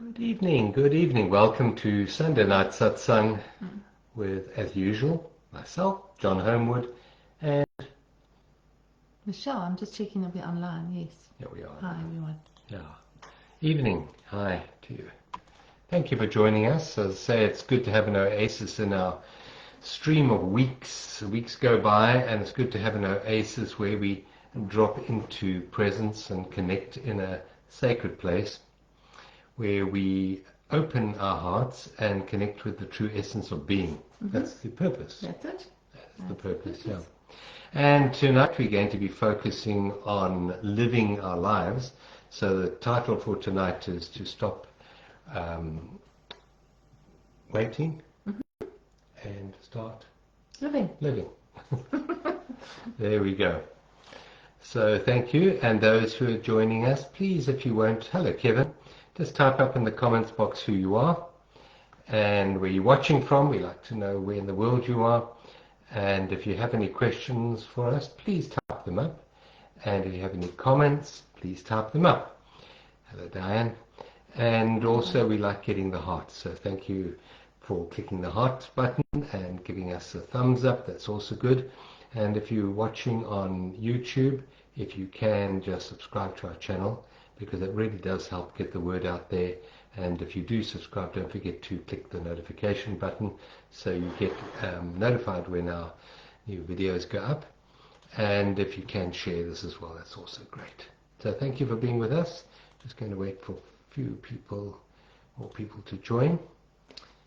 Good evening, good evening. Welcome to Sunday Night Satsang with, as usual, myself, John Homewood, and Michelle. I'm just checking if we're online. Yes. here we are. Hi, everyone. Yeah. Evening. Hi to you. Thank you for joining us. As I say, it's good to have an oasis in our stream of weeks. Weeks go by, and it's good to have an oasis where we drop into presence and connect in a sacred place, where we open our hearts and connect with the true essence of being. That's the purpose. That's it. That's the purpose, yeah. And tonight we're going to be focusing on living our lives. So the title for tonight is to stop waiting and start Living. There we go. So thank you. And those who are joining us, please, if you won't, hello Kevin, just type up in the comments box who you are and where you're watching from. We like to know where in the world you are. And if you have any questions for us, please type them up. And if you have any comments, please type them up. Hello Diane. And also we like getting the hearts. So thank you for clicking the heart button and giving us a thumbs up. That's also good. And if you're watching on YouTube, if you can just subscribe to our channel, because it really does help get the word out there. And if you do subscribe, don't forget to click the notification button so you get notified when our new videos go up. And if you can share this as well, that's also great. So thank you for being with us. Just going to wait for a few people, more people to join.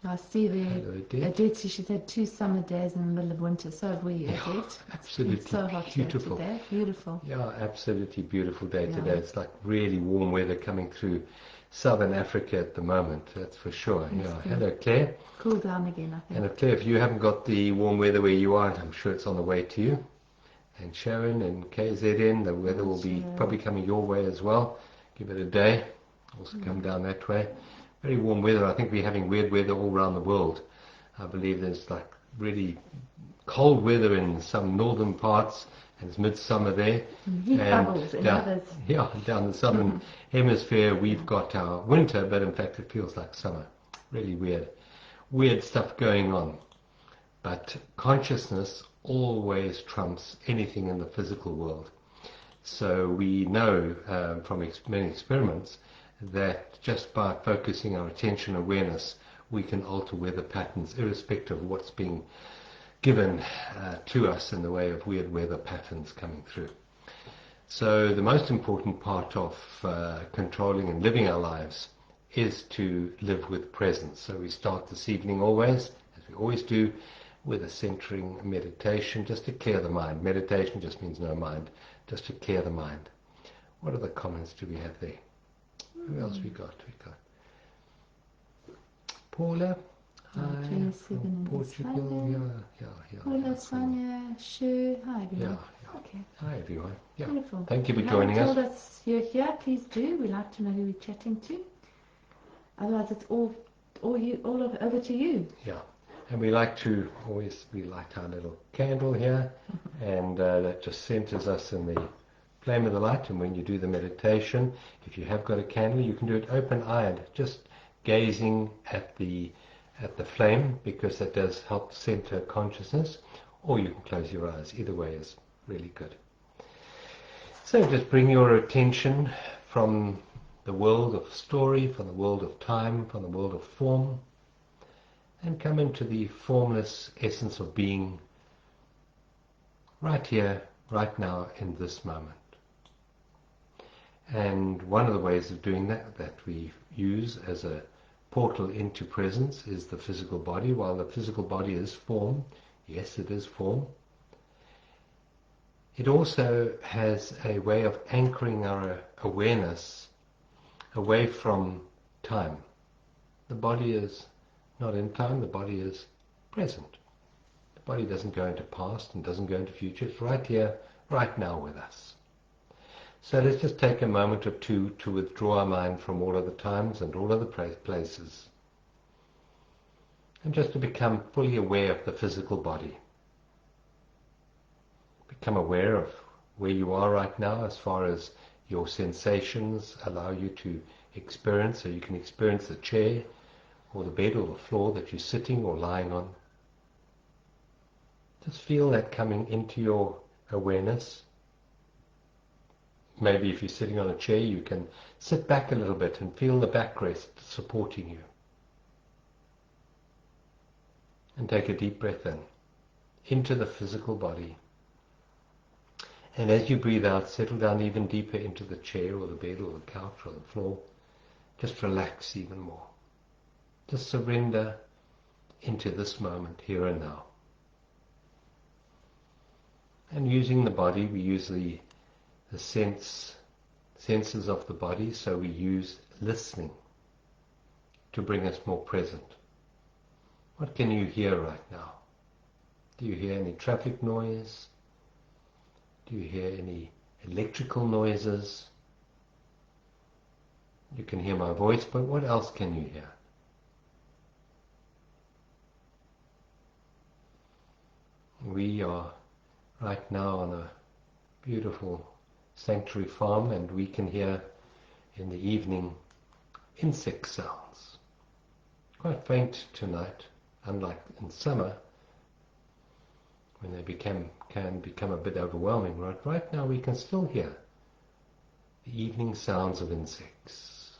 I see there. Hello, Adette, she said 2 summer days in the middle of winter. So have we, Yeah, Adette. absolutely It's so hot beautiful. here today. Beautiful. Yeah, absolutely beautiful day Yeah. today. It's like really warm weather coming through southern Africa at the moment, that's for sure. Yes, Yeah. good. Hello Claire. Cool down again, I think. And Claire, if you haven't got the warm weather where you are, I'm sure it's on the way to you. And Sharon and KZN, the weather will be probably coming your way as well. Give it a day. Also come down that way. Very warm weather. I think we're having weird weather all around the world. I believe there's like really cold weather in some northern parts, and it's midsummer there. Heat bubbles in others. Yeah, down the southern hemisphere we've got our winter, but in fact it feels like summer. Really weird stuff going on. But consciousness always trumps anything in the physical world. So we know from many experiments that just by focusing our attention awareness, we can alter weather patterns irrespective of what's being given to us in the way of weird weather patterns coming through. So the most important part of controlling and living our lives is to live with presence. So we start this evening always, as we always do, with a centering meditation, just to clear the mind. Meditation just means no mind, just to clear the mind. What other comments do we have there? Who else we got? Paula. Hi, 27 from in Portugal. Yeah. Hello, Sonia. Sure. Hi, everyone. Yeah. Okay. Hi, everyone. Yeah. Beautiful. Thank you for If joining you haven't us. told us you're here, please do. We like to know who we're chatting to. Otherwise, it's all over to you. Yeah. And we light our little candle here, and that just centers us in the flame of the light. And when you do the meditation, if you have got a candle, you can do it open-eyed, just gazing at the flame, because that does help center consciousness, or you can close your eyes. Either way is really good. So just bring your attention from the world of story, from the world of time, from the world of form, and come into the formless essence of being right here, right now, in this moment. And one of the ways of doing that we use as a portal into presence is the physical body. While the physical body is form, yes, it is form, it also has a way of anchoring our awareness away from time. The body is not in time, the body is present. The body doesn't go into past and doesn't go into future. It's right here, right now with us. So let's just take a moment or two to withdraw our mind from all other times and all other places, and just to become fully aware of the physical body. Become aware of where you are right now as far as your sensations allow you to experience, so you can experience the chair or the bed or the floor that you're sitting or lying on. Just feel that coming into your awareness. Maybe if you're sitting on a chair, you can sit back a little bit and feel the backrest supporting you. And take a deep breath in, into the physical body. And as you breathe out, settle down even deeper into the chair or the bed or the couch or the floor. Just relax even more. Just surrender into this moment, here and now. And using the body, we use the senses of the body, so we use listening to bring us more present. What can you hear right now? Do you hear any traffic noise? Do you hear any electrical noises? You can hear my voice, but what else can you hear? We are right now on a beautiful sanctuary farm, and we can hear in the evening insect sounds. Quite faint tonight, unlike in summer when they can become a bit overwhelming. Right now we can still hear the evening sounds of insects.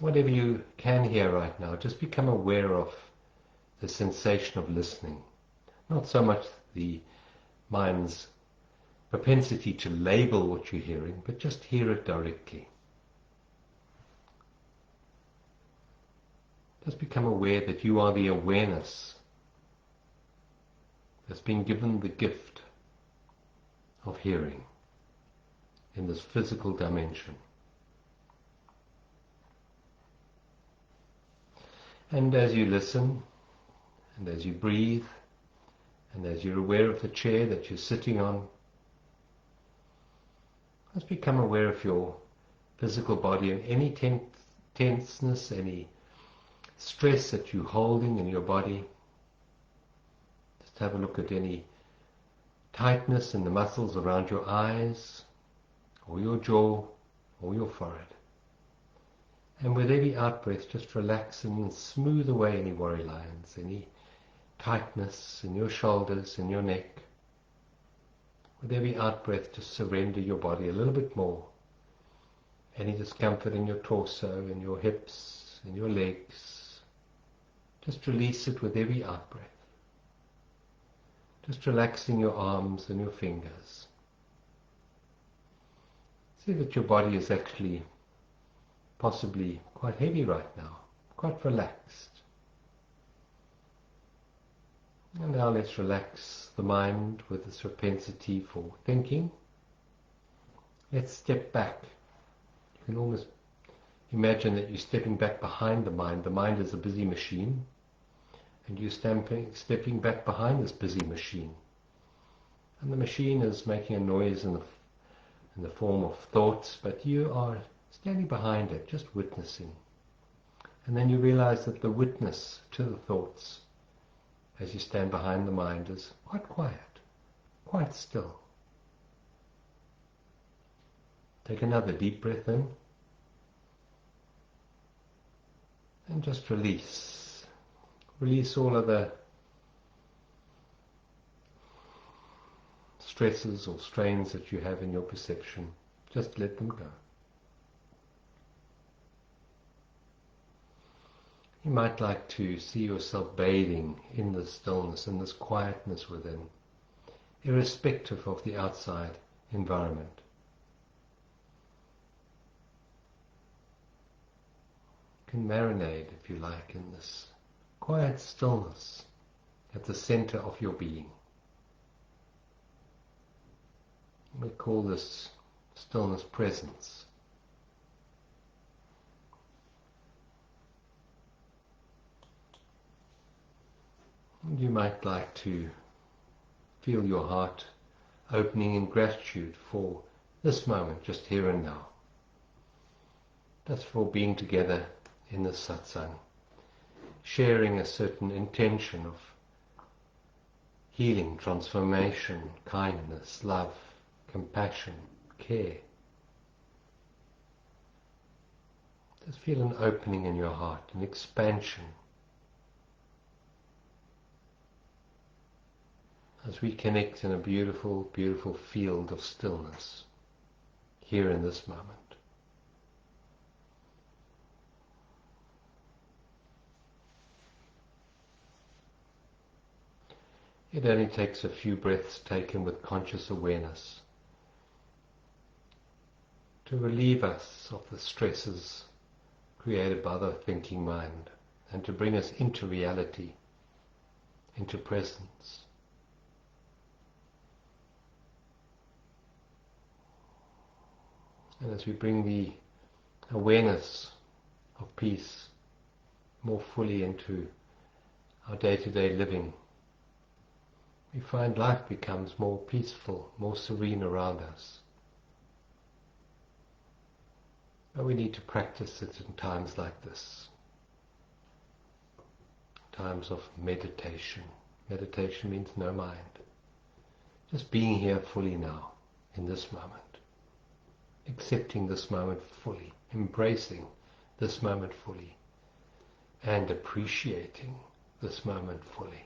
Whatever you can hear right now, just become aware of the sensation of listening. Not so much the mind's propensity to label what you're hearing, but just hear it directly. Just become aware that you are the awareness that's been given the gift of hearing in this physical dimension. And as you listen, and as you breathe, and as you're aware of the chair that you're sitting on, just become aware of your physical body and any tenseness, any stress that you're holding in your body. Just have a look at any tightness in the muscles around your eyes, or your jaw, or your forehead. And with every out-breath, just relax and smooth away any worry lines, any tightness in your shoulders, in your neck. With every out-breath, just surrender your body a little bit more. Any discomfort in your torso, in your hips, in your legs, just release it with every out-breath. Just relaxing your arms and your fingers. See that your body is actually possibly quite heavy right now, quite relaxed. And now let's relax the mind with its propensity for thinking. Let's step back. You can almost imagine that you're stepping back behind the mind. The mind is a busy machine, and you're stepping back behind this busy machine. And the machine is making a noise in the form of thoughts, but you are standing behind it, just witnessing. And then you realize that the witness to the thoughts, as you stand behind the mind, is quite quiet, quite still. Take another deep breath in, and just release. Release all of the stresses or strains that you have in your perception. Just let them go. You might like to see yourself bathing in this stillness, in this quietness within, irrespective of the outside environment. You can marinate, if you like, in this quiet stillness at the center of your being. We call this stillness presence. And you might like to feel your heart opening in gratitude for this moment, just here and now. Just for being together in this satsang, sharing a certain intention of healing, transformation, kindness, love, compassion, care. Just feel an opening in your heart, an expansion. As we connect in a beautiful, beautiful field of stillness here in this moment. It only takes a few breaths taken with conscious awareness to relieve us of the stresses created by the thinking mind and to bring us into reality, into presence. And as we bring the awareness of peace more fully into our day-to-day living, we find life becomes more peaceful, more serene around us. But we need to practice it in times like this. Times of meditation. Meditation means no mind. Just being here fully now, in this moment. Accepting this moment fully. Embracing this moment fully. And appreciating this moment fully.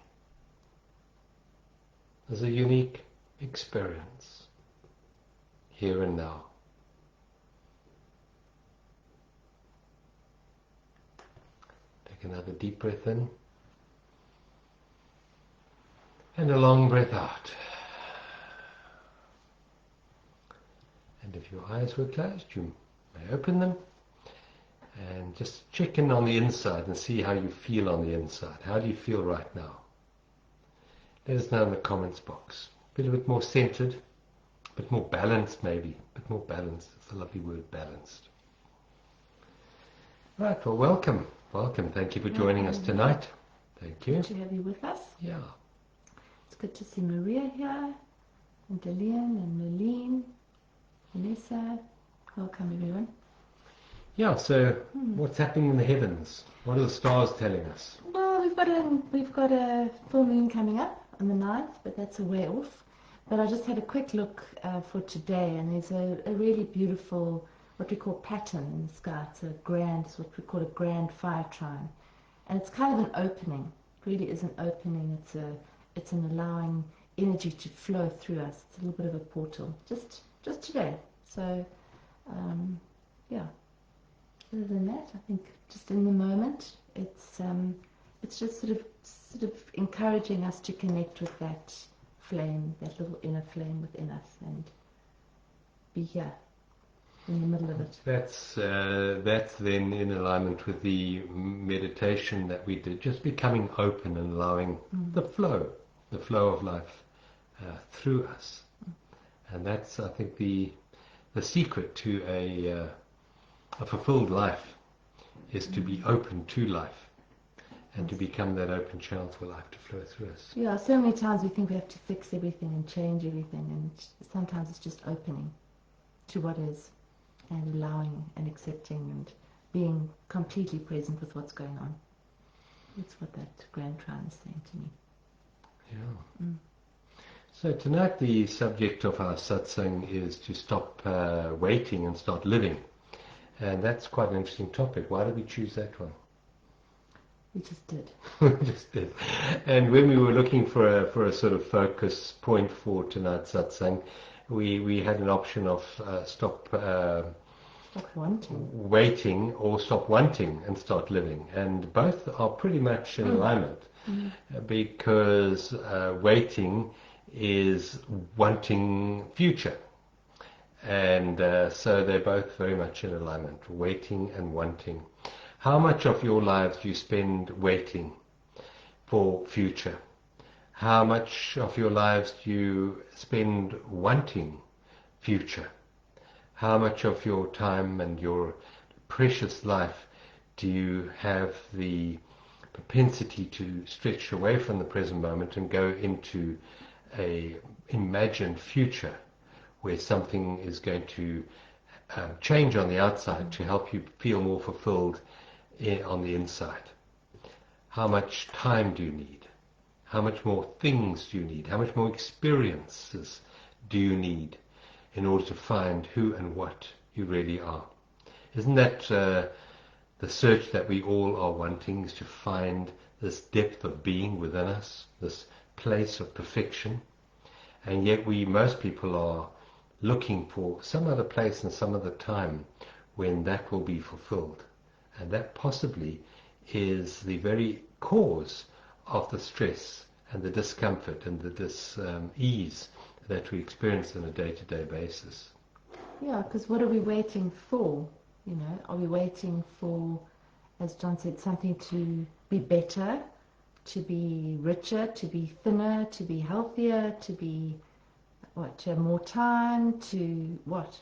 There's a unique experience here and now. Take another deep breath in and a long breath out. And if your eyes were closed, you may open them and just check in on the inside and see how you feel on the inside. How do you feel right now? Let us know in the comments box. Feel a bit more centered, a bit more balanced maybe. A bit more balanced. It's a lovely word, balanced. Right, well, welcome. Welcome. Thank you for joining us tonight. Thank you. Good to have you with us. Yeah. It's good to see Maria here, and Delian, and Merlene, Vanessa. Welcome, everyone. Yeah, so what's happening in the heavens? What are the stars telling us? Well, we've got a full moon coming up on the 9th, but that's a way off. But I just had a quick look for today, and there's a really beautiful, what we call pattern in the sky. It's what we call a grand fire trine. And it's kind of an opening. It really is an opening. It's an allowing energy to flow through us. It's a little bit of a portal. Just today. So, yeah. Other than that, I think just in the moment, it's just sort of encouraging us to connect with that flame, that little inner flame within us, and be here in the middle of it. That's then in alignment with the meditation that we did, just becoming open and allowing the flow of life through us. And that's, I think, the secret to a fulfilled life is to be open to life and to become that open channel for life to flow through us. Yeah, so many times we think we have to fix everything and change everything, and sometimes it's just opening to what is and allowing and accepting and being completely present with what's going on. That's what that grand trine is saying to me. Yeah. So tonight the subject of our satsang is to stop waiting and start living. And that's quite an interesting topic. Why did we choose that one? We just did. We just did. And when we were looking for a sort of focus point for tonight's satsang, we had an option of stop wanting. waiting or stop wanting and start living. And both are pretty much in alignment because waiting is wanting future. And so they're both very much in alignment, waiting and wanting. How much of your lives do you spend waiting for future? How much of your lives do you spend wanting future? How much of your time and your precious life do you have the propensity to stretch away from the present moment and go into a imagined future where something is going to change on the outside to help you feel more fulfilled on the inside? How much time do you need? How much more things do you need? How much more experiences do you need in order to find who and what you really are. Isn't that the search that we all are wanting, is to find this depth of being within us, this place of perfection? And yet most people are looking for some other place and some other time when that will be fulfilled. And that possibly is the very cause of the stress and the discomfort and the dis-ease that we experience on a day-to-day basis. Yeah, because what are we waiting for? You know, are we waiting for, as John said, something to be better, to be richer, to be thinner, to be healthier, to be what? To have more time, to what?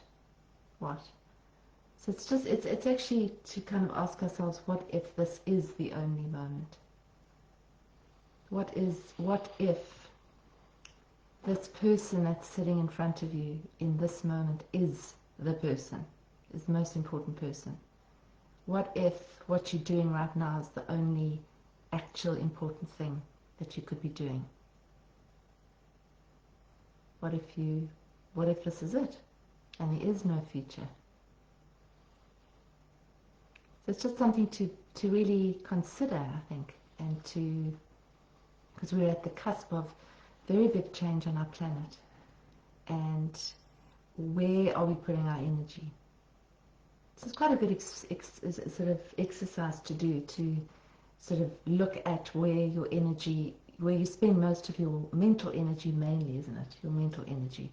What? So it's actually to kind of ask ourselves, what if this is the only moment? What if this person that's sitting in front of you in this moment is the person, is the most important person? What if what you're doing right now is the only actual important thing that you could be doing? What if this is it and there is no future? So it's just something to really consider, I think, and because we're at the cusp of very big change on our planet, and where are we putting our energy? So it's quite a good sort of exercise to do, to sort of look at where your energy, where you spend most of your mental energy mainly, isn't it? Your mental energy.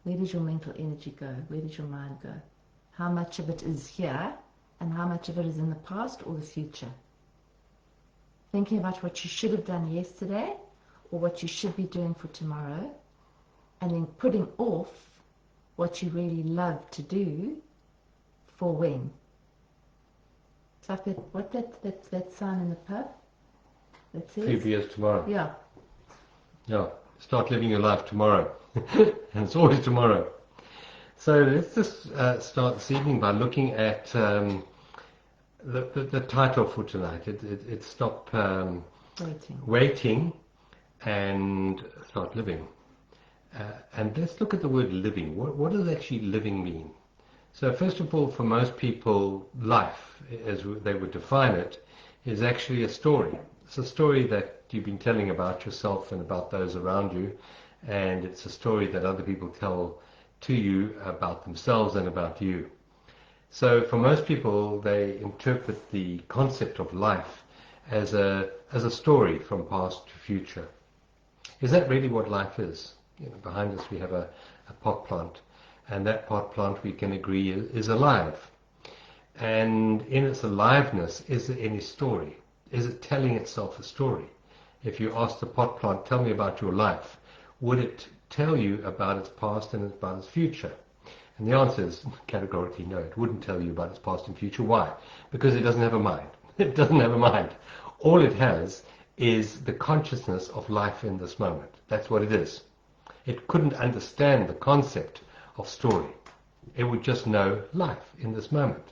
Where does your mental energy go? Where does your mind go? How much of it is here and how much of it is in the past or the future? Thinking about what you should have done yesterday or what you should be doing for tomorrow, and then putting off what you really love to do for when. So that sign in the pub that says 3 beers tomorrow. Yeah. Yeah. Start living your life tomorrow. And it's always tomorrow. So let's just start this evening by looking at the title for tonight. It's Stop Waiting and Start Living. And let's look at the word living. What does actually living mean? So first of all, for most people, life, as they would define it, is actually a story. It's a story that you've been telling about yourself and about those around you, and it's a story that other people tell to you about themselves and about you. So for most people, they interpret the concept of life as a story from past to future. Is that really what life is? You know, behind us we have a pot plant, and that pot plant, we can agree, is alive. And in its aliveness, is there any story? Is it telling itself a story? If you ask the pot plant, tell me about your life, would it tell you about its past and about its future? And the answer is categorically no. It wouldn't tell you about its past and future. Why? Because it doesn't have a mind. It doesn't have a mind. All it has is the consciousness of life in this moment. That's what it is. It couldn't understand the concept of story. It would just know life in this moment.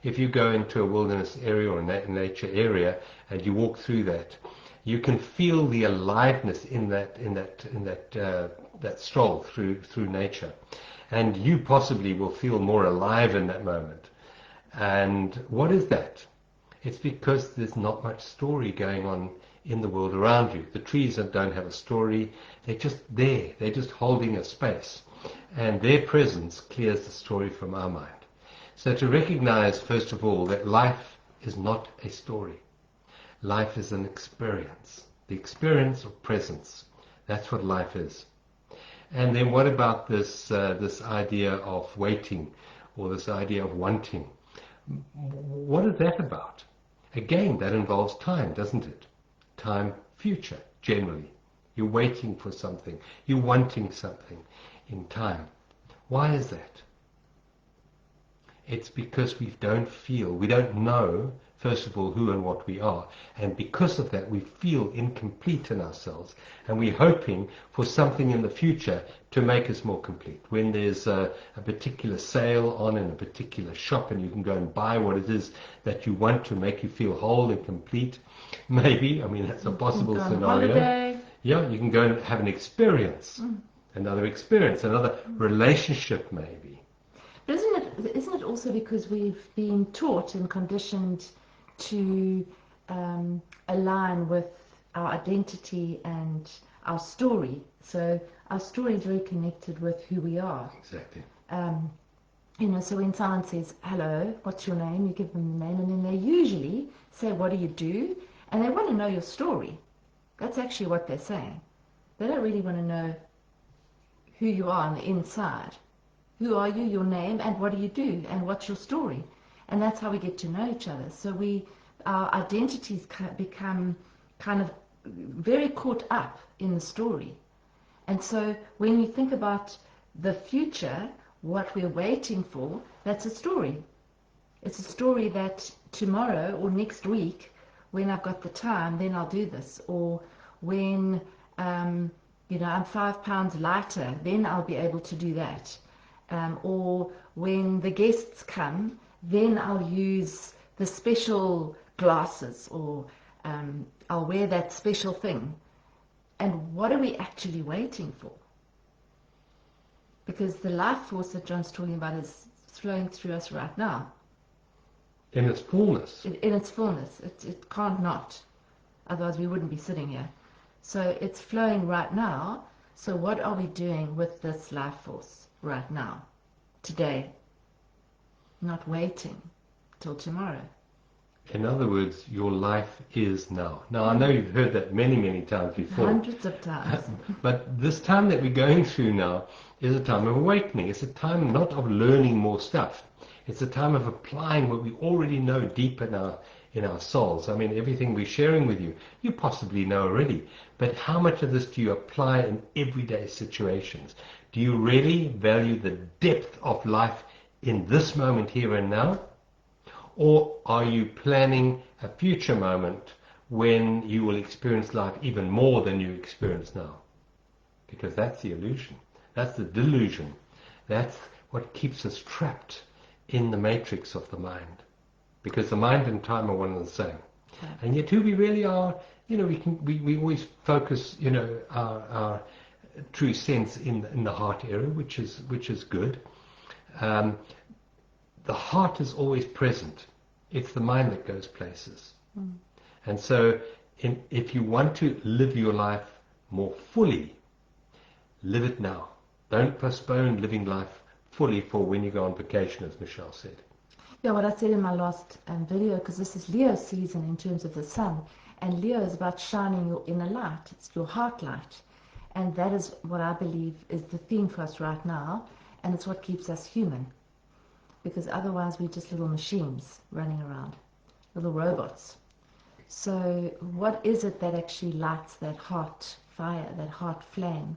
If you go into a wilderness area or a nature area and you walk through that, you can feel the aliveness in that stroll through nature, and you possibly will feel more alive in that moment. And what is that? It's because there's not much story going on in the world around you. The trees don't have a story. They're just there. They're just holding a space. And their presence clears the story from our mind. So to recognize, first of all, that life is not a story. Life is an experience. The experience of presence. That's what life is. And then what about this idea of waiting, or this idea of wanting? What is that about? Again, that involves time, doesn't it? Time, future, generally. You're waiting for something. You're wanting something in time. Why is that? It's because we don't know, first of all, who and what we are. And because of that, we feel incomplete in ourselves. And we're hoping for something in the future to make us more complete. When there's a particular sale on in a particular shop and you can go and buy what it is that you want to make you feel whole and complete, maybe, I mean, that's a possible scenario. Holiday. Yeah, you can go and have an experience. another experience, another relationship maybe. But isn't it also because we've been taught and conditioned to align with our identity and our story? So our story is very connected with who we are. Exactly. You know, so when someone says, hello, what's your name? You give them the name, and then they usually say, what do you do? And they want to know your story. That's actually what they're saying. They don't really want to know who you are on the inside. Who are you, your name, and what do you do, and what's your story? And that's how we get to know each other. So our identities become kind of very caught up in the story. And so when you think about the future, what we're waiting for, that's a story. It's a story that tomorrow or next week, when I've got the time, then I'll do this. Or when, you know, I'm 5 pounds lighter, then I'll be able to do that. Or when the guests come, then I'll use the special glasses, or I'll wear that special thing. And what are we actually waiting for? Because the life force that John's talking about is flowing through us right now. In its fullness. In its fullness. It can't not. Otherwise we wouldn't be sitting here. So it's flowing right now. So what are we doing with this life force right now? Today. Not waiting till tomorrow. In other words, your life is now. Now, I know you've heard that many, many times before. Hundreds of times. But this time that we're going through now is a time of awakening. It's a time not of learning more stuff. It's a time of applying what we already know deep in our souls. I mean, everything we're sharing with you, you possibly know already. But how much of this do you apply in everyday situations? Do you really value the depth of life in this moment here and now? Or are you planning a future moment when you will experience life even more than you experience now? Because that's the illusion. That's the delusion. That's what keeps us trapped in the matrix of the mind. Because the mind and time are one and the same. Okay. And yet who we really are, you know, we always focus, you know, our true sense in the heart area, which is good. The heart is always present. It's the mind that goes places. Mm. And so if you want to live your life more fully, live it now. Don't postpone living life fully for when you go on vacation, as Michelle said. Yeah, what I said in my last video, because this is Leo season in terms of the sun, and Leo is about shining your inner light. It's your heart light. And that is what I believe is the theme for us right now, and it's what keeps us human. Because otherwise we're just little machines running around, little robots. So what is it that actually lights that heart fire, that heart flame?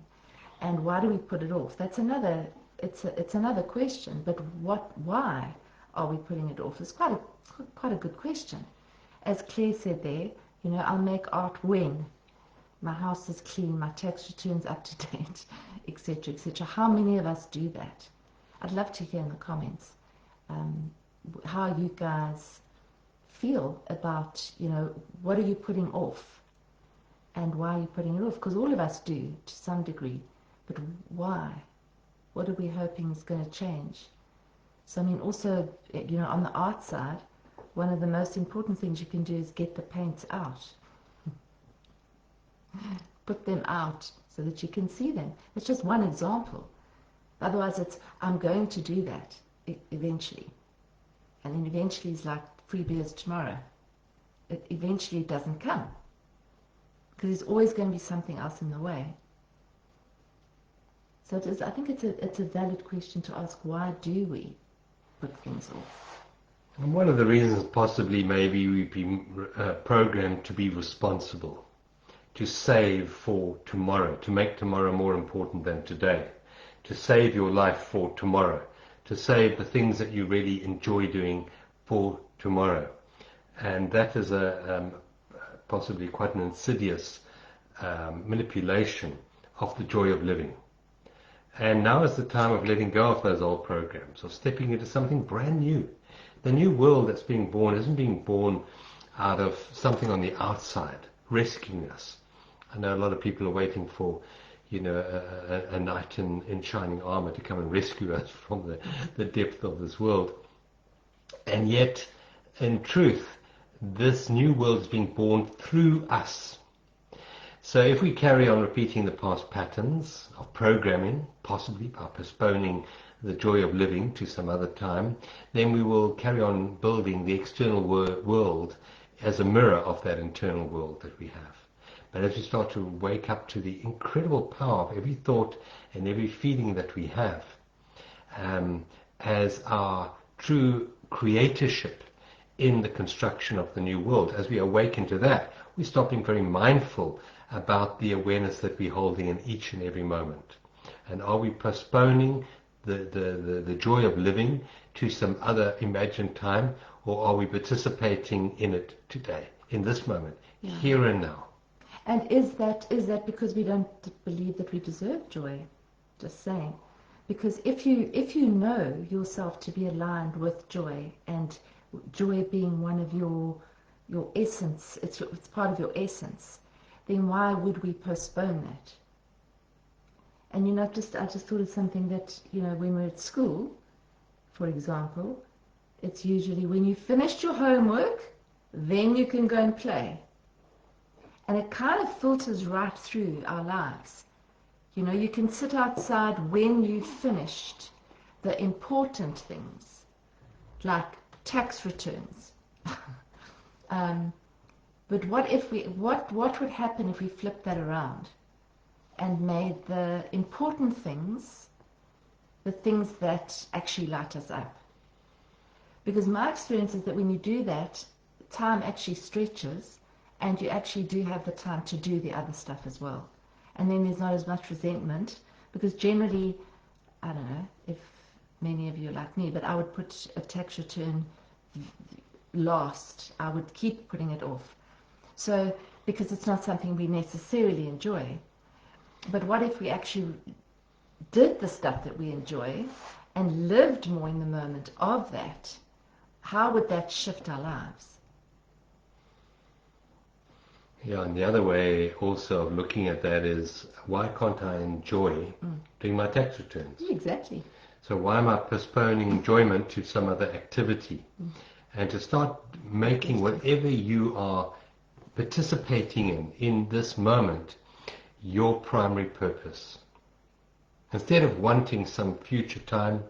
And why do we put it off? That's another, it's another question, but why are we putting it off? It's quite a good question. As Claire said there, you know, I'll make art when my house is clean, my tax return's up to date, etc., etc. How many of us do that? I'd love to hear in the comments. How you guys feel about, you know, what are you putting off and why are you putting it off? Because all of us do to some degree, but why? What are we hoping is going to change? So I mean, also, you know, on the art side, one of the most important things you can do is get the paints out. Put them out so that you can see them. It's just one example. Otherwise it's, I'm going to do that eventually. And then eventually is like free beers tomorrow. It eventually doesn't come. Because there's always going to be something else in the way. So it is, I think it's a valid question to ask, why do we put things off? And one of the reasons possibly maybe we've been programmed to be responsible, to save for tomorrow, to make tomorrow more important than today, to save your life for tomorrow, to save the things that you really enjoy doing for tomorrow. And that is possibly quite an insidious manipulation of the joy of living. And now is the time of letting go of those old programs, of stepping into something brand new. The new world that's being born isn't being born out of something on the outside, rescuing us. I know a lot of people are waiting for, a knight in shining armor to come and rescue us from the depth of this world. And yet, in truth, this new world is being born through us. So if we carry on repeating the past patterns of programming, possibly by postponing the joy of living to some other time, then we will carry on building the external world as a mirror of that internal world that we have. But as we start to wake up to the incredible power of every thought and every feeling that we have, as our true creatorship in the construction of the new world, as we awaken to that, we start being very mindful about the awareness that we're holding in each and every moment. And are we postponing the joy of living to some other imagined time, or are we participating in it today, in this moment, here and now? And is that because we don't believe that we deserve joy? Just saying. Because if you know yourself to be aligned with joy, and joy being one of your essence, it's part of your essence, then why would we postpone that? And I just thought of something that, when we're at school, for example, it's usually when you finished your homework, then you can go and play. And it kind of filters right through our lives. You can sit outside when you've finished the important things, like tax returns. But what would happen if we flipped that around and made the important things the things that actually light us up? Because my experience is that when you do that, time actually stretches, and you actually do have the time to do the other stuff as well. And then there's not as much resentment, because generally, I don't know if many of you are like me, but I would put a tax return last. I would keep putting it off. So, because it's not something we necessarily enjoy. But what if we actually did the stuff that we enjoy and lived more in the moment of that? How would that shift our lives? Yeah, and the other way also of looking at that is, why can't I enjoy doing my tax returns? Exactly. So why am I postponing enjoyment to some other activity? And to start making whatever you are participating in this moment, your primary purpose. Instead of wanting some future time,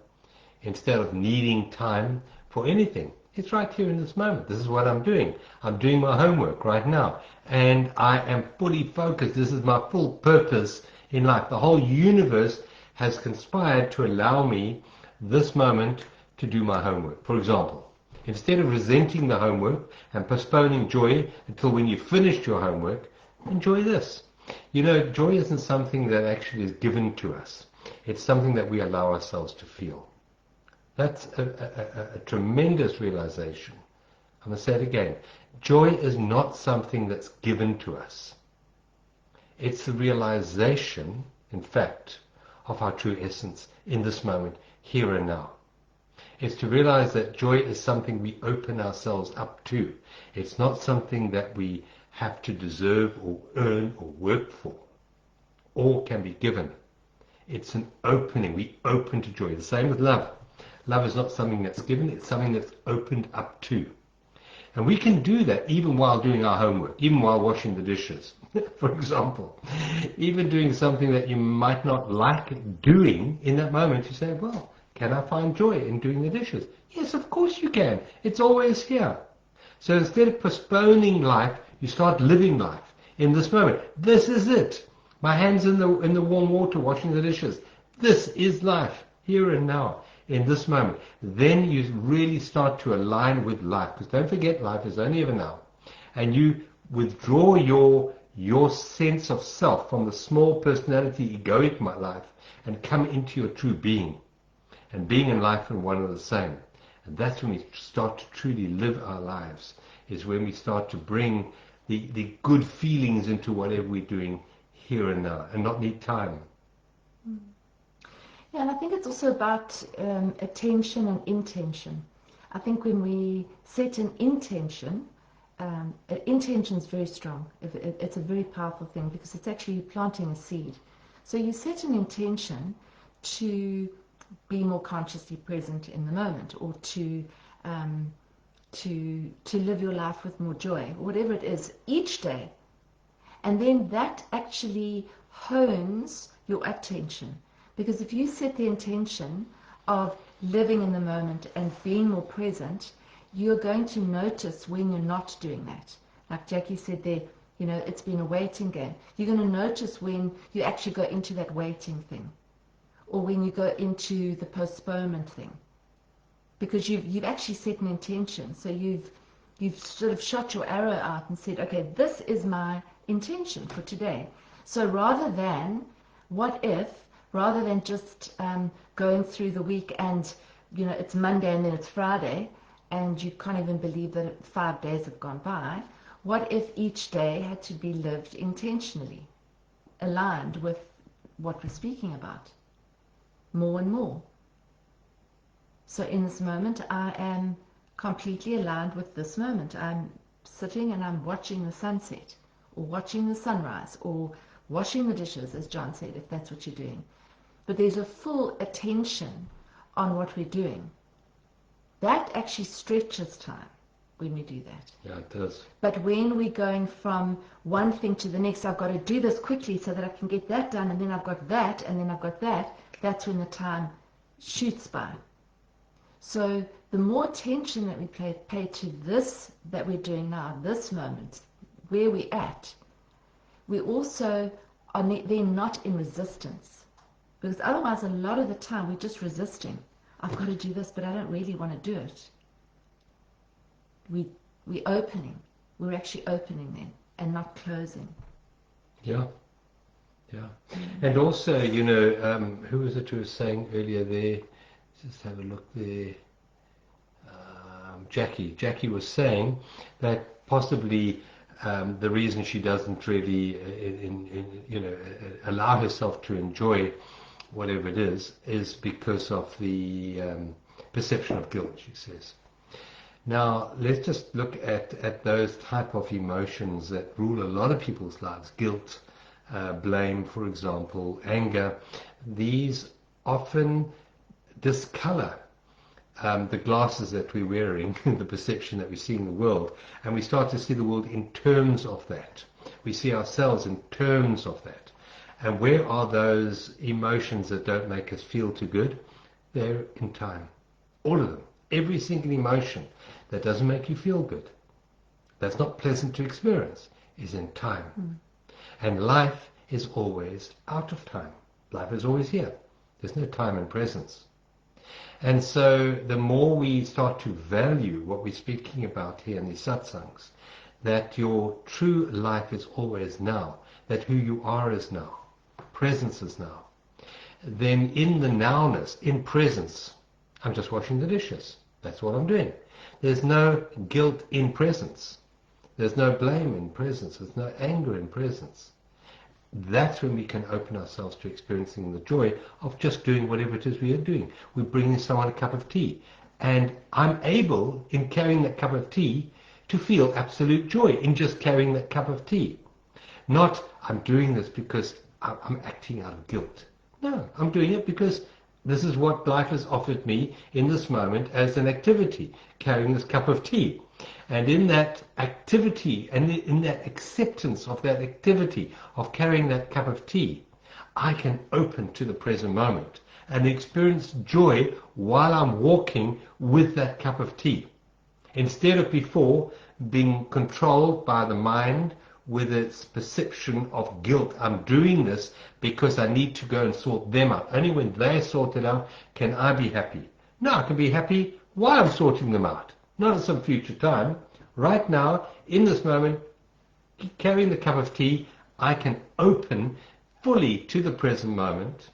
instead of needing time for anything, it's right here in this moment. This is what I'm doing. I'm doing my homework right now, and I am fully focused. This is my full purpose in life. The whole universe has conspired to allow me this moment to do my homework. For example, instead of resenting the homework and postponing joy until when you finished your homework, enjoy this. Joy isn't something that actually is given to us. It's something that we allow ourselves to feel. That's a tremendous realization. I'm going to say it again. Joy is not something that's given to us. It's the realization, in fact, of our true essence in this moment, here and now. It's to realize that joy is something we open ourselves up to. It's not something that we have to deserve or earn or work for, or can be given. It's an opening. We open to joy. The same with love. Love is not something that's given, it's something that's opened up to. And we can do that even while doing our homework, even while washing the dishes, for example. Even doing something that you might not like doing in that moment, you say, well, can I find joy in doing the dishes? Yes, of course you can. It's always here. So instead of postponing life, you start living life in this moment. This is it. My hands in the warm water, washing the dishes. This is life, here and now, in this moment. Then you really start to align with life. Because don't forget, life is only ever now. And you withdraw your sense of self from the small personality, egoic life, and come into your true being. And being and life are one and the same. And that's when we start to truly live our lives, is when we start to bring the good feelings into whatever we're doing here and now, and not need time. Yeah, and I think it's also about attention and intention. I think when we set an intention, intention is very strong. It's a very powerful thing, because it's actually planting a seed. So you set an intention to be more consciously present in the moment, or to live your life with more joy, whatever it is, each day. And then that actually hones your attention. Because if you set the intention of living in the moment and being more present, you're going to notice when you're not doing that. Like Jackie said there, you know, it's been a waiting game. You're going to notice when you actually go into that waiting thing, or when you go into the postponement thing, because you've actually set an intention. So you've sort of shot your arrow out and said, okay, this is my intention for today. So rather than just going through the week and, you know, it's Monday and then it's Friday and you can't even believe that 5 days have gone by, what if each day had to be lived intentionally, aligned with what we're speaking about, more and more? So in this moment, I am completely aligned with this moment. I'm sitting and I'm watching the sunset, or watching the sunrise, or washing the dishes, as John said, if that's what you're doing. But there's a full attention on what we're doing. That actually stretches time when we do that. Yeah, it does. But when we're going from one thing to the next, I've got to do this quickly so that I can get that done, and then I've got that, and then I've got that, that's when the time shoots by. So the more attention that we pay to this that we're doing now, this moment, where we're at, we also are then not in resistance. Because otherwise, a lot of the time, we're just resisting. I've got to do this, but I don't really want to do it. We're opening. We're actually opening then and not closing. Yeah. Yeah. And also, you know, who was it who was saying earlier there? Just have a look there. Jackie was saying that possibly the reason she doesn't really, allow herself to enjoy whatever it is because of the perception of guilt, she says. Now, let's just look at those type of emotions that rule a lot of people's lives. Guilt, blame, for example, anger. These often discolor the glasses that we're wearing, the perception that we see in the world, and we start to see the world in terms of that. We see ourselves in terms of that. And where are those emotions that don't make us feel too good? They're in time. All of them. Every single emotion that doesn't make you feel good, that's not pleasant to experience, is in time. And life is always out of time. Life is always here. There's no time and presence. And so the more we start to value what we're speaking about here in these satsangs, that your true life is always now, that who you are is now, presence is now, then in the nowness, in presence, I'm just washing the dishes. That's what I'm doing. There's no guilt in presence. There's no blame in presence. There's no anger in presence. That's when we can open ourselves to experiencing the joy of just doing whatever it is we are doing. We're bringing someone a cup of tea. And I'm able, in carrying that cup of tea, to feel absolute joy in just carrying that cup of tea. Not, I'm doing this because I'm acting out of guilt. No, I'm doing it because this is what life has offered me in this moment as an activity, carrying this cup of tea. And in that activity, and in that acceptance of that activity of carrying that cup of tea, I can open to the present moment and experience joy while I'm walking with that cup of tea. Instead of before being controlled by the mind with its perception of guilt. I'm doing this because I need to go and sort them out. Only when they're sorted out can I be happy. No, I can be happy while I'm sorting them out. Not at some future time. Right now, in this moment, carrying the cup of tea, I can open fully to the present moment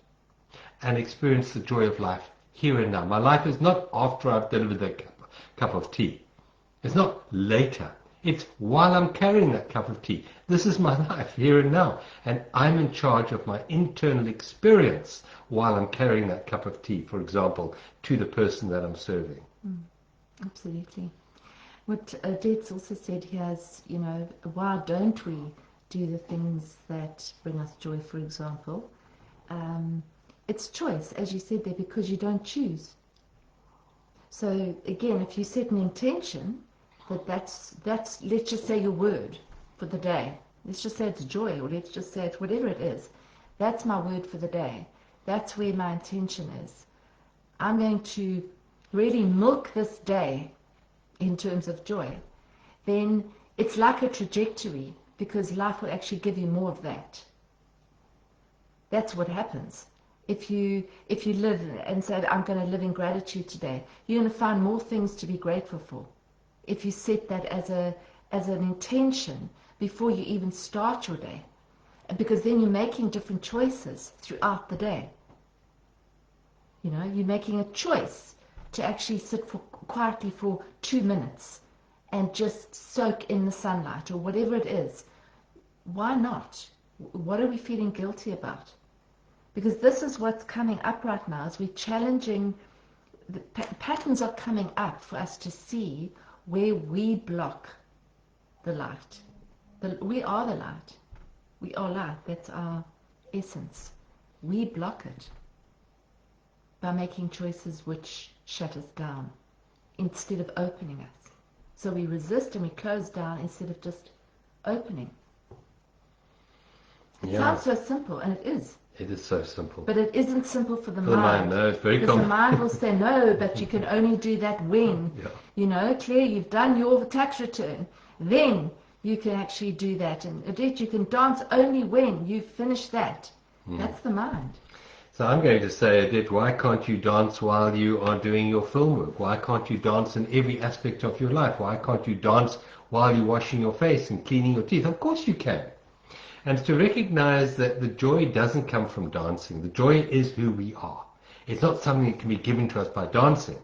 and experience the joy of life here and now. My life is not after I've delivered that cup of tea. It's not later. It's while I'm carrying that cup of tea. This is my life here and now. And I'm in charge of my internal experience while I'm carrying that cup of tea, for example, to the person that I'm serving. Absolutely. What Jed's also said here is, why don't we do the things that bring us joy, for example? it's choice, as you said there, because you don't choose. So again, if you set an intention that's let's just say your word for the day. Let's just say it's joy, or let's just say it's whatever it is. That's my word for the day. That's where my intention is. I'm going to really milk this day in terms of joy. Then it's like a trajectory, because life will actually give you more of that. That's what happens. If you live and say, I'm going to live in gratitude today, you're going to find more things to be grateful for. If you set that as an intention before you even start your day, because then you're making different choices throughout the day. You know, you're making a choice to actually sit quietly for 2 minutes and just soak in the sunlight or whatever it is. Why not? What are we feeling guilty about? Because this is what's coming up right now, as we're challenging, the patterns are coming up for us to see where we block the light. We are the light. We are light. That's our essence. We block it by making choices which shut us down instead of opening us. So we resist and we close down instead of just opening. It sounds so simple, and it is. It is so simple. But it isn't simple for the mind. No, it's very because the mind will say, no, but you can only do that when, you know, Claire, you've done your tax return. Then you can actually do that. And Odette, you can dance only when you finish that. That's the mind. So I'm going to say, Odette, why can't you dance while you are doing your film work? Why can't you dance in every aspect of your life? Why can't you dance while you're washing your face and cleaning your teeth? Of course you can. And to recognize that the joy doesn't come from dancing. The joy is who we are. It's not something that can be given to us by dancing.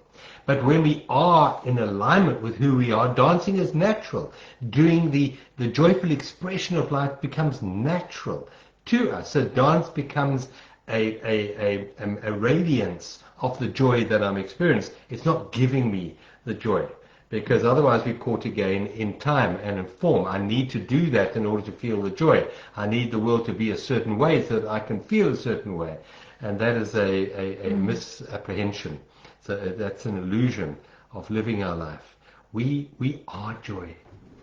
But when we are in alignment with who we are, dancing is natural. Doing the joyful expression of life becomes natural to us. So dance becomes a radiance of the joy that I'm experiencing. It's not giving me the joy, because otherwise we're caught again in time and in form. I need to do that in order to feel the joy. I need the world to be a certain way so that I can feel a certain way. And that is a misapprehension. So that's an illusion of living our life. We are joy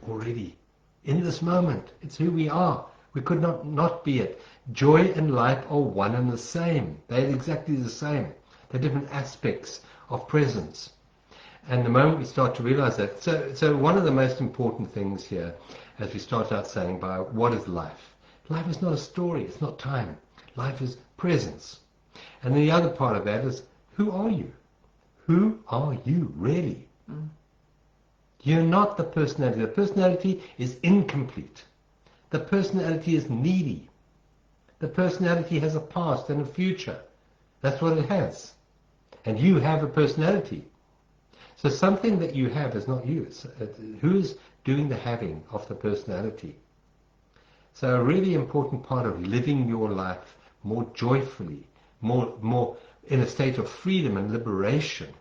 already. In this moment, it's who we are. We could not be it. Joy and light are one and the same. They're exactly the same. They're different aspects of presence. And the moment we start to realize that, so one of the most important things here, as we start out saying, by what is life? Life is not a story, it's not time. Life is presence. And the other part of that is, who are you? Who are you, really? You're not the personality. The personality is incomplete. The personality is needy. The personality has a past and a future. That's what it has. And you have a personality. So something that you have is not you. It's who's doing the having of the personality. So a really important part of living your life more joyfully, more in a state of freedom and liberation,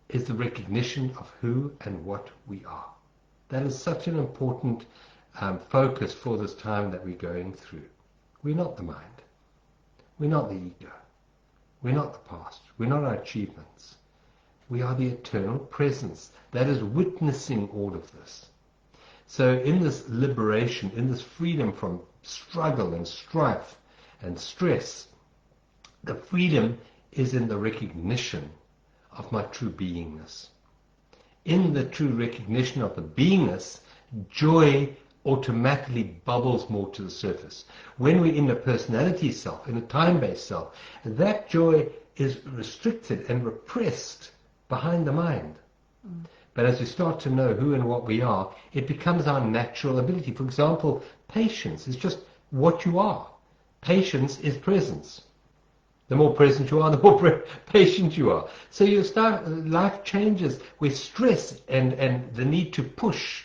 is the recognition of who and what we are. That is such an important focus for this time that we're going through. We're not the mind. We're not the ego. We're not the past. We're not our achievements. We are the eternal presence that is witnessing all of this. So in this liberation, in this freedom from struggle and strife and stress, the freedom is in the recognition of my true beingness. In the true recognition of the beingness, joy automatically bubbles more to the surface. When we're in a personality self, in a time-based self, that joy is restricted and repressed behind the mind. But as we start to know who and what we are, it becomes our natural ability. For example, patience is just what you are. Patience is presence. The more present you are, the more patient you are. So life changes where stress and the need to push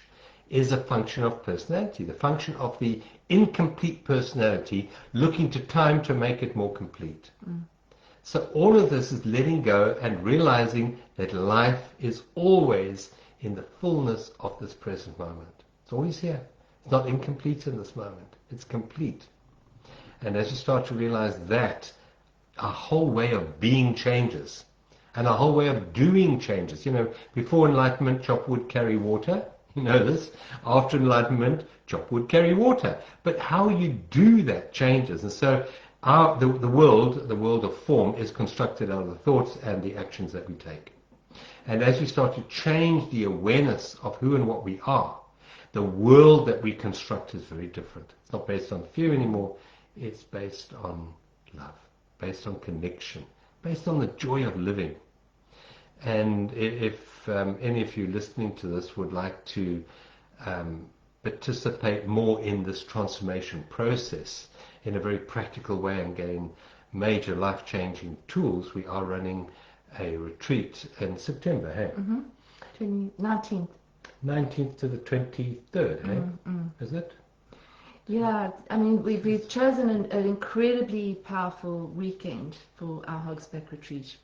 is a function of personality, the function of the incomplete personality looking to time to make it more complete. So all of this is letting go and realizing that life is always in the fullness of this present moment. It's always here. It's not incomplete in this moment. It's complete. And as you start to realize that, our whole way of being changes. And our whole way of doing changes. You know, before enlightenment, chop wood, carry water. You know this. After enlightenment, chop wood, carry water. But how you do that changes. And so the world of form is constructed out of the thoughts and the actions that we take. And as we start to change the awareness of who and what we are, the world that we construct is very different. It's not based on fear anymore. It's based on love, based on connection, based on the joy of living. And if any of you listening to this would like to participate more in this transformation process in a very practical way and gain major life-changing tools, we are running a retreat in September, hey? 19th. 19th to the 23rd, hey? Is it? Yeah, I mean, we've chosen an incredibly powerful weekend for our Hogsback retreat,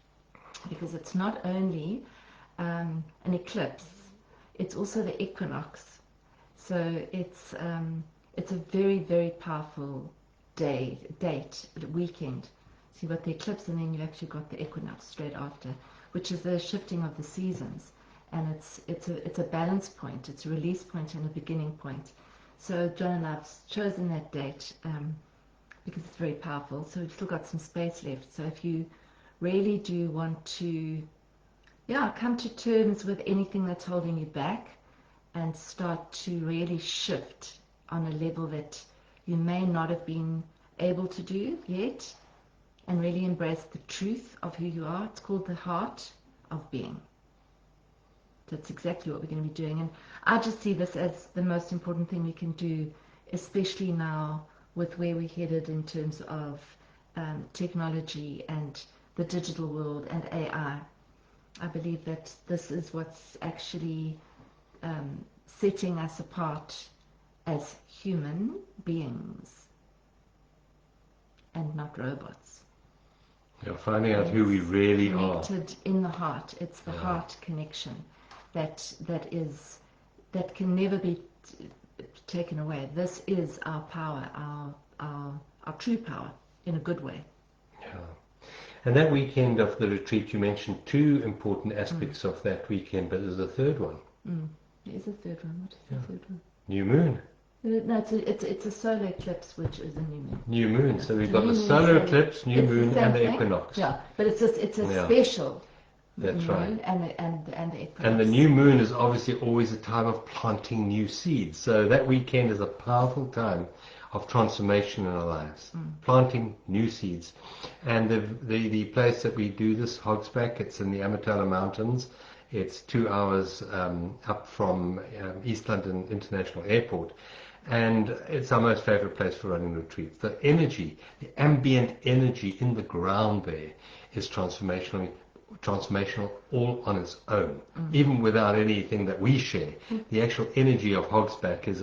because it's not only an eclipse, it's also the equinox. So it's a very, very powerful weekend. So you've got the eclipse, and then you've actually got the equinox straight after, which is the shifting of the seasons. And it's a balance point, it's a release point and a beginning point. So John and I've chosen that date because it's very powerful. So we've still got some space left. So if you really do want to, come to terms with anything that's holding you back and start to really shift on a level that you may not have been able to do yet, and really embrace the truth of who you are. It's called the heart of being. That's exactly what we're going to be doing. And I just see this as the most important thing we can do, especially now with where we're headed in terms of technology and the digital world and AI. I believe that this is what's actually setting us apart as human beings and not robots. You're finding out who we really are. Connected in the heart. It's the heart connection that can never be taken away. This is our power, our true power, in a good way. Yeah. And that weekend of the retreat, you mentioned two important aspects of that weekend, but there's a third one. There is a third one. What is the third one? New moon. No, it's a solar eclipse, which is a new moon. New moon. So we've got the solar eclipse, new moon, and the equinox. Yeah, but it's a special. That's right. And the equinox. And the new moon is obviously always a time of planting new seeds. So that weekend is a powerful time of transformation in our lives, planting new seeds. And the place that we do this, Hogsback, it's in the Amatala Mountains. It's 2 hours up from East London International Airport. And it's our most favorite place for running retreats. The energy, the ambient energy in the ground there is transformational all on its own, even without anything that we share. The actual energy of Hogsback is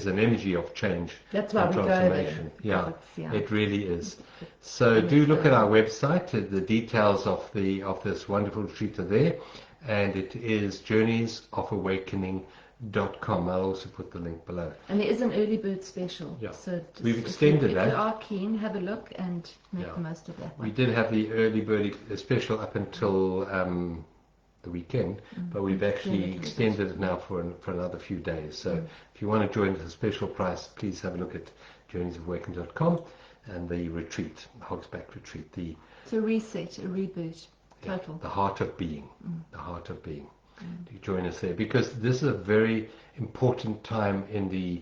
an energy of change. That's why we transformation. go there. It really is. So do look at our website. The details of this wonderful retreat are there, and it is journeysofawakening.com. I'll also put the link below. And there is an early bird special. Yeah. So we've extended that. If you are keen, have a look and make the most of that one. We did have the early bird special up until the weekend, but we've actually extended it now for another few days. So if you want to join at a special price, please have a look at journeysofawakening.com and the retreat, Hogsback retreat. It's a reset, a reboot, total. The heart of being. The heart of being. To join us there, because this is a very important time in the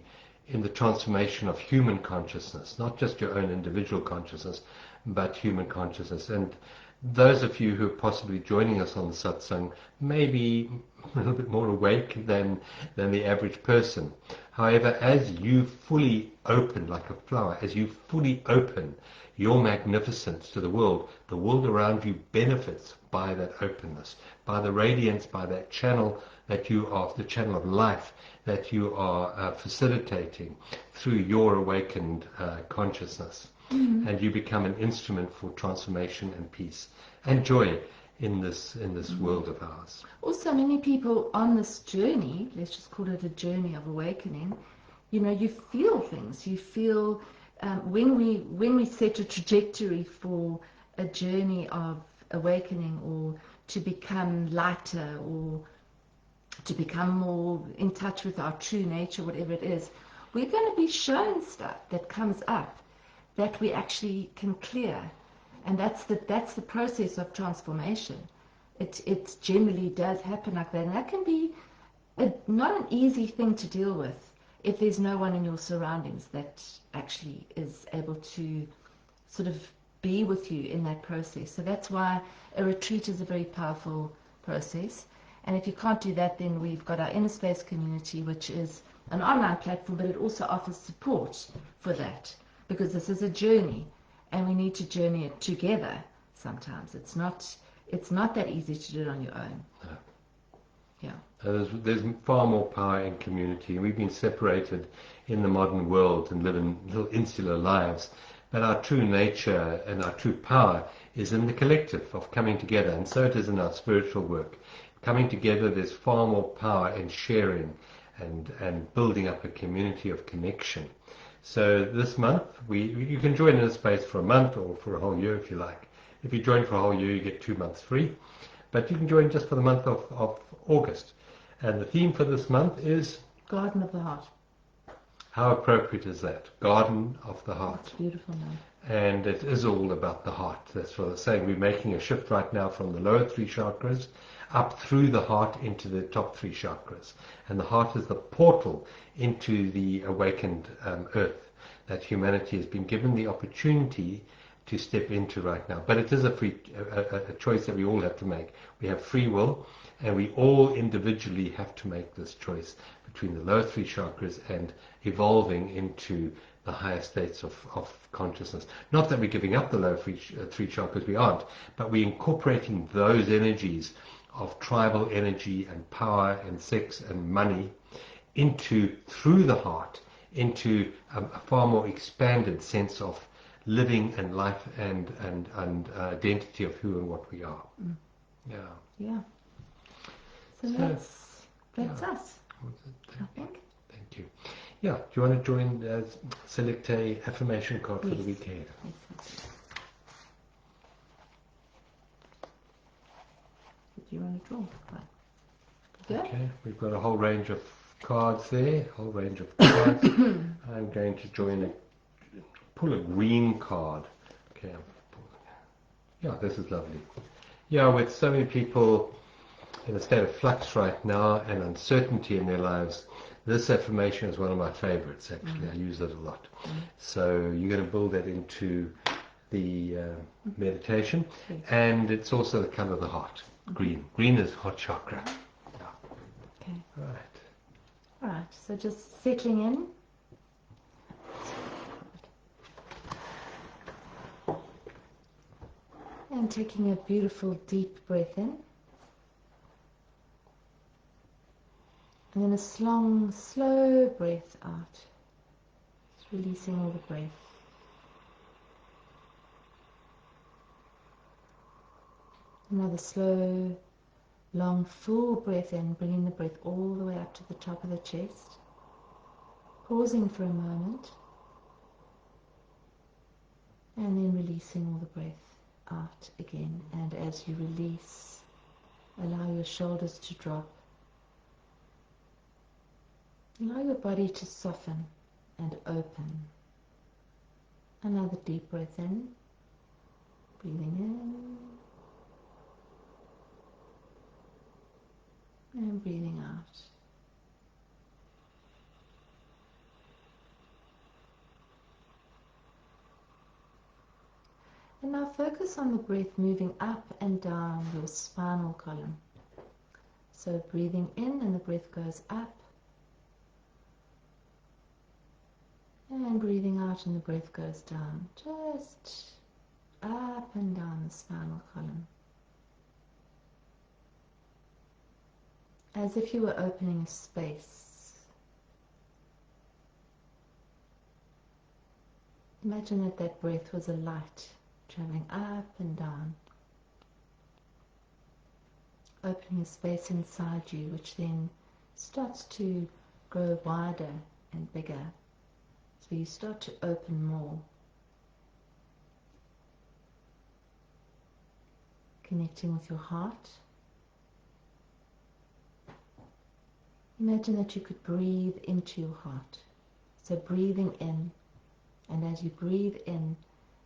transformation of human consciousness, not just your own individual consciousness, but human consciousness. And those of you who are possibly joining us on the satsang may be a little bit more awake than the average person. However, as you fully open like a flower, as you fully open your magnificence to the world around you benefits by that openness, by the radiance, by that channel that you are, the channel of life that you are facilitating through your awakened consciousness. And you become an instrument for transformation and peace and joy in this world of ours. Also, many people on this journey, let's just call it a journey of awakening, you feel things. You feel when we set a trajectory for a journey of awakening, or to become lighter, or to become more in touch with our true nature, whatever it is, we're going to be shown stuff that comes up that we actually can clear, and that's the process of transformation. It generally does happen like that, and that can be not an easy thing to deal with if there's no one in your surroundings that actually is able to sort of be with you in that process. So that's why a retreat is a very powerful process. And if you can't do that, then we've got our Inner Space community, which is an online platform, but it also offers support for that, because this is a journey and we need to journey it together. Sometimes it's not that easy to do it on your own. No. Yeah. There's far more power in community. We've been separated in the modern world and live in little insular lives. But our true nature and our true power is in the collective of coming together. And so it is in our spiritual work. Coming together, there's far more power in sharing and building up a community of connection. So this month, you can join in a space for a month or for a whole year if you like. If you join for a whole year, you get 2 months free. But you can join just for the month of August. And the theme for this month is Garden of the Heart. How appropriate is that? Garden of the Heart. It's beautiful name. And it is all about the heart. That's what I'm saying. We're making a shift right now from the lower 3 chakras up through the heart into the top 3 chakras. And the heart is the portal into the awakened earth that humanity has been given the opportunity to step into right now. But it is a choice that we all have to make. We have free will, and we all individually have to make this choice between the lower 3 chakras and evolving into the higher states of consciousness. Not that we're giving up the lower 3 chakras, we aren't, but we're incorporating those energies of tribal energy and power and sex and money through the heart into a far more expanded sense of living and life and identity of who and what we are. Mm. Yeah. Yeah. So that's yeah. us, I think. Thank you. Yeah. Do you want to join? Select a affirmation card for the week ahead. Yes. Do you want to draw? Right. Good. Okay. We've got a whole range of cards there. Whole range of cards. I'm going to pull a green card. Okay. Yeah, this is lovely. Yeah, with so many people in a state of flux right now and uncertainty in their lives, this affirmation is one of my favorites, actually. I use it a lot. So you're going to build that into the meditation. And it's also the color of the heart, green. Green is heart chakra. Yeah. Okay. Right. All right. So just settling in. And taking a beautiful deep breath in. And then a long, slow breath out. Just releasing all the breath. Another slow, long, full breath in, bringing the breath all the way up to the top of the chest. Pausing for a moment. And then releasing all the breath out again. And as you release, allow your shoulders to drop. Allow your body to soften and open. Another deep breath in. Breathing in. And breathing out. And now focus on the breath moving up and down your spinal column. So breathing in and the breath goes up. And breathing out and the breath goes down. Just up and down the spinal column. As if you were opening a space. Imagine that that breath was a light traveling up and down. Opening a space inside you, which then starts to grow wider and bigger. As where you start to open more. Connecting with your heart. Imagine that you could breathe into your heart. So breathing in, and as you breathe in,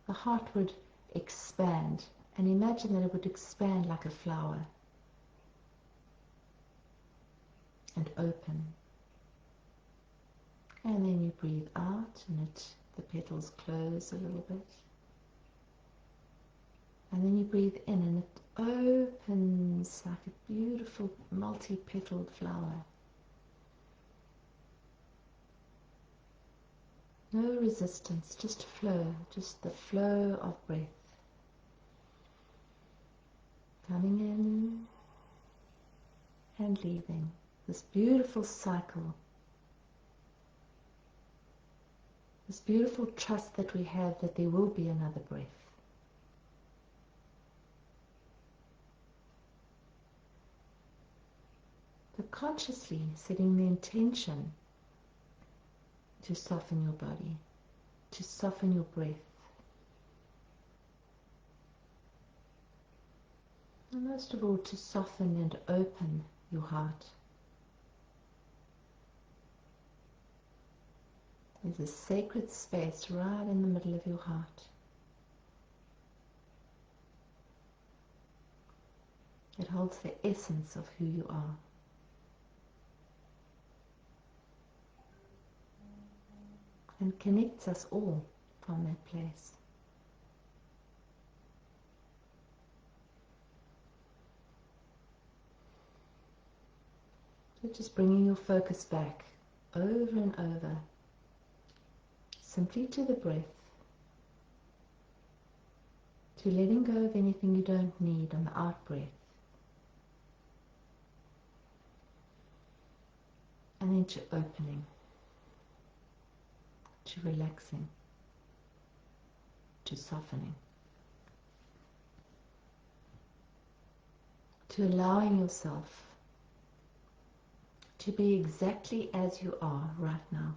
the heart would expand. And imagine that it would expand like a flower and open. And then you breathe out and the petals close a little bit. And then you breathe in and it opens like a beautiful multi-petaled flower. No resistance, just flow, just the flow of breath. Coming in and leaving. This beautiful cycle. This beautiful trust that we have that there will be another breath. But consciously setting the intention to soften your body, to soften your breath. And most of all, to soften and open your heart. There's a sacred space right in the middle of your heart. It holds the essence of who you are. And connects us all from that place. So just bringing your focus back over and over, simply to the breath, to letting go of anything you don't need on the out breath, and then to opening, to relaxing, to softening, to allowing yourself to be exactly as you are right now.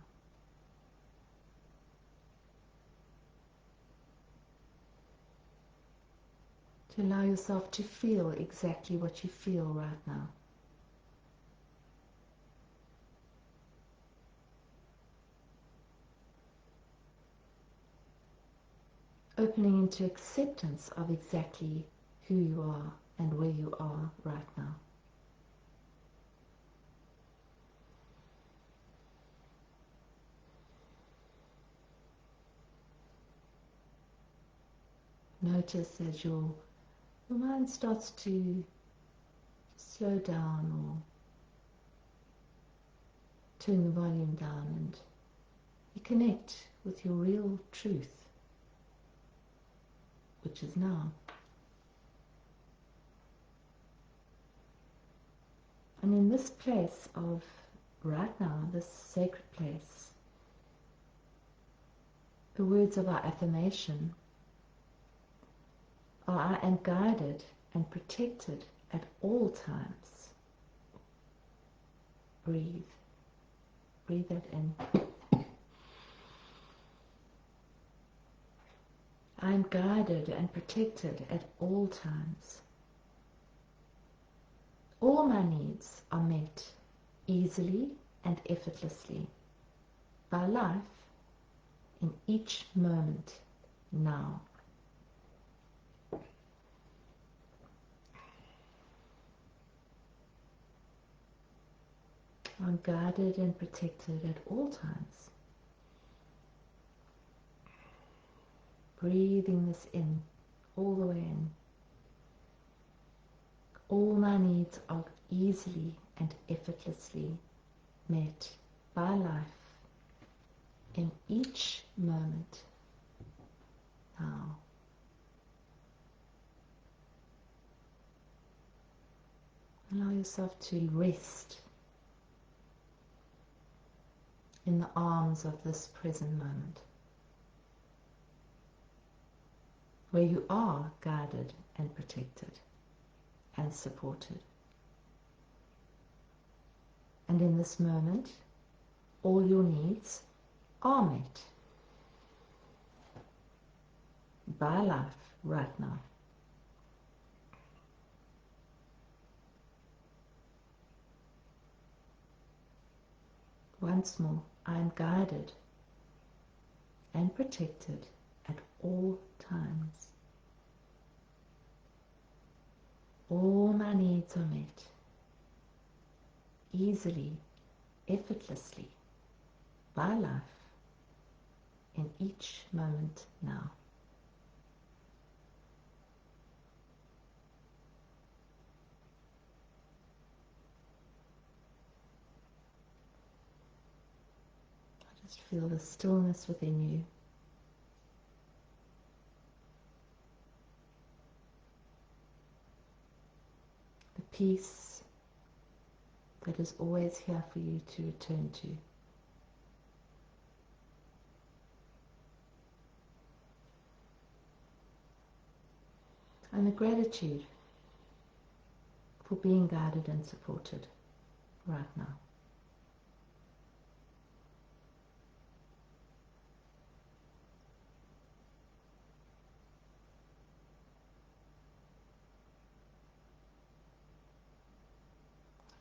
To allow yourself to feel exactly what you feel right now. Opening into acceptance of exactly who you are and where you are right now. Notice as your mind starts to slow down or turn the volume down, and you connect with your real truth, which is now. And in this place of right now, this sacred place, the words of our affirmation are, I am guided and protected at all times. Breathe. Breathe that in. I am guided and protected at all times. All my needs are met easily and effortlessly by life in each moment now. I'm guided and protected at all times. Breathing this in, all the way in. All my needs are easily and effortlessly met by life in each moment now. Allow yourself to rest in the arms of this present moment, where you are guided and protected and supported. And in this moment, all your needs are met by life right now. Once more, I am guided and protected at all times. All my needs are met easily, effortlessly, by life in each moment now. Just feel the stillness within you. The peace that is always here for you to return to. And the gratitude for being guided and supported right now.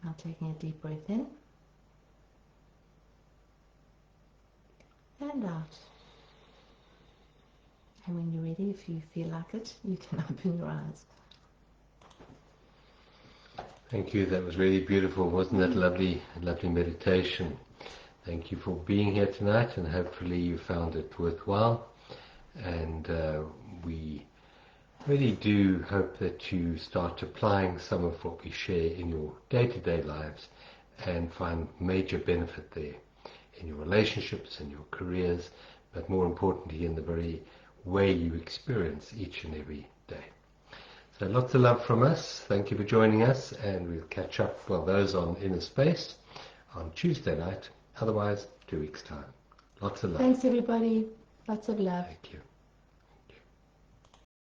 Now taking a deep breath in and out. And when you're ready, if you feel like it, you can open your eyes. Thank you. That was really beautiful. Wasn't that lovely, lovely meditation? Thank you for being here tonight, and hopefully you found it worthwhile. And we really do hope that you start applying some of what we share in your day-to-day lives and find major benefit there in your relationships, in your careers, but more importantly in the very way you experience each and every day. So lots of love from us. Thank you for joining us, and we'll catch up, well, those on Inner Space on Tuesday night, otherwise 2 weeks' time. Lots of love. Thanks everybody. Lots of love. Thank you.